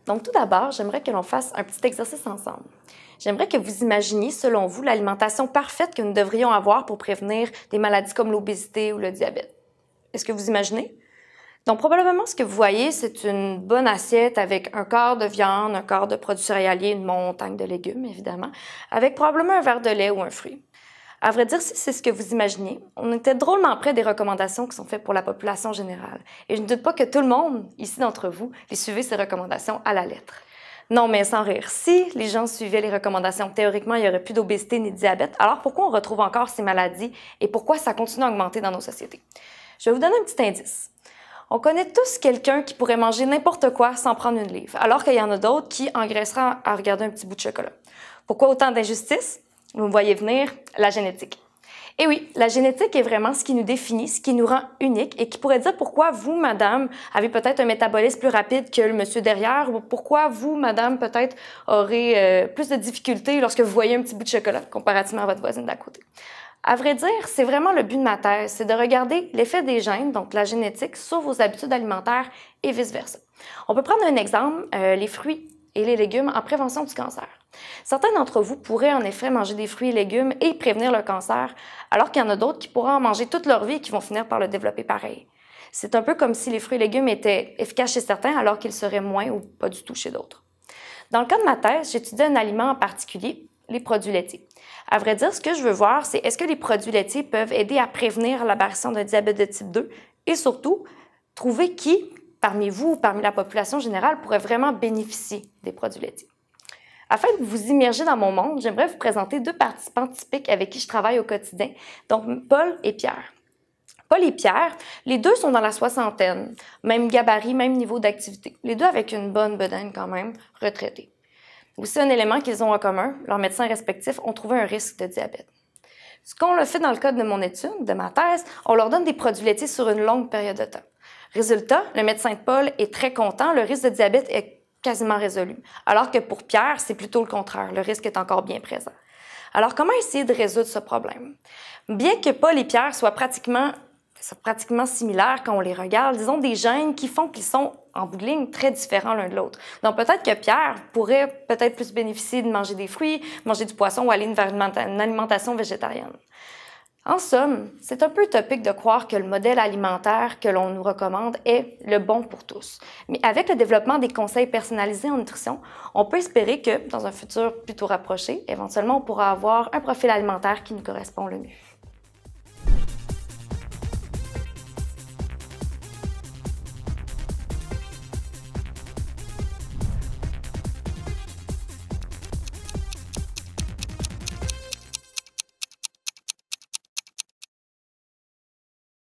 Donc tout d'abord, j'aimerais que l'on fasse un petit exercice ensemble. J'aimerais que vous imaginiez, selon vous, l'alimentation parfaite que nous devrions avoir pour prévenir des maladies comme l'obésité ou le diabète. Est-ce que vous imaginez? Donc probablement, ce que vous voyez, c'est une bonne assiette avec un quart de viande, un quart de produits céréaliers, une montagne de légumes, évidemment, avec probablement un verre de lait ou un fruit. À vrai dire, si c'est ce que vous imaginez, on était drôlement près des recommandations qui sont faites pour la population générale. Et je ne doute pas que tout le monde, ici d'entre vous, les suivez ces recommandations à la lettre. Non, mais sans rire, si les gens suivaient les recommandations, théoriquement, il n'y aurait plus d'obésité ni de diabète. Alors pourquoi on retrouve encore ces maladies et pourquoi ça continue à augmenter dans nos sociétés? Je vais vous donner un petit indice. On connaît tous quelqu'un qui pourrait manger n'importe quoi sans prendre une livre, alors qu'il y en a d'autres qui engraisseraient à regarder un petit bout de chocolat. Pourquoi autant d'injustice? Vous me voyez venir, la génétique. Et oui, la génétique est vraiment ce qui nous définit, ce qui nous rend uniques et qui pourrait dire pourquoi vous, madame, avez peut-être un métabolisme plus rapide que le monsieur derrière ou pourquoi vous, madame, peut-être aurez plus de difficultés lorsque vous voyez un petit bout de chocolat comparativement à votre voisine d'à côté. À vrai dire, c'est vraiment le but de ma thèse, c'est de regarder l'effet des gènes, donc la génétique, sur vos habitudes alimentaires et vice-versa. On peut prendre un exemple, les fruits et les légumes en prévention du cancer. Certains d'entre vous pourraient en effet manger des fruits et légumes et prévenir le cancer, alors qu'il y en a d'autres qui pourraient en manger toute leur vie et qui vont finir par le développer pareil. C'est un peu comme si les fruits et légumes étaient efficaces chez certains alors qu'ils seraient moins ou pas du tout chez d'autres. Dans le cas de ma thèse, j'étudiais un aliment en particulier, les produits laitiers. À vrai dire, ce que je veux voir, c'est est-ce que les produits laitiers peuvent aider à prévenir l'apparition d'un diabète de type 2 et surtout, trouver qui, parmi vous ou parmi la population générale, pourrait vraiment bénéficier des produits laitiers. Afin de vous immerger dans mon monde, j'aimerais vous présenter deux participants typiques avec qui je travaille au quotidien, donc Paul et Pierre. Paul et Pierre, les deux sont dans la soixantaine, même gabarit, même niveau d'activité. Les deux avec une bonne bedaine quand même, retraités. Aussi un élément qu'ils ont en commun, leurs médecins respectifs ont trouvé un risque de diabète. Ce qu'on a fait dans le cadre de mon étude, de ma thèse, on leur donne des produits laitiers sur une longue période de temps. Résultat, le médecin de Paul est très content, le risque de diabète est quasiment résolu. Alors que pour Pierre, c'est plutôt le contraire, le risque est encore bien présent. Alors comment essayer de résoudre ce problème? Bien que Paul et Pierre soient pratiquement similaires quand on les regarde, disons des gènes qui font qu'ils sont en bout de ligne très différents l'un de l'autre. Donc peut-être que Pierre pourrait peut-être plus bénéficier de manger des fruits, manger du poisson ou aller vers une alimentation végétarienne. En somme, c'est un peu utopique de croire que le modèle alimentaire que l'on nous recommande est le bon pour tous. Mais avec le développement des conseils personnalisés en nutrition, on peut espérer que, dans un futur plutôt rapproché, éventuellement, on pourra avoir un profil alimentaire qui nous correspond le mieux.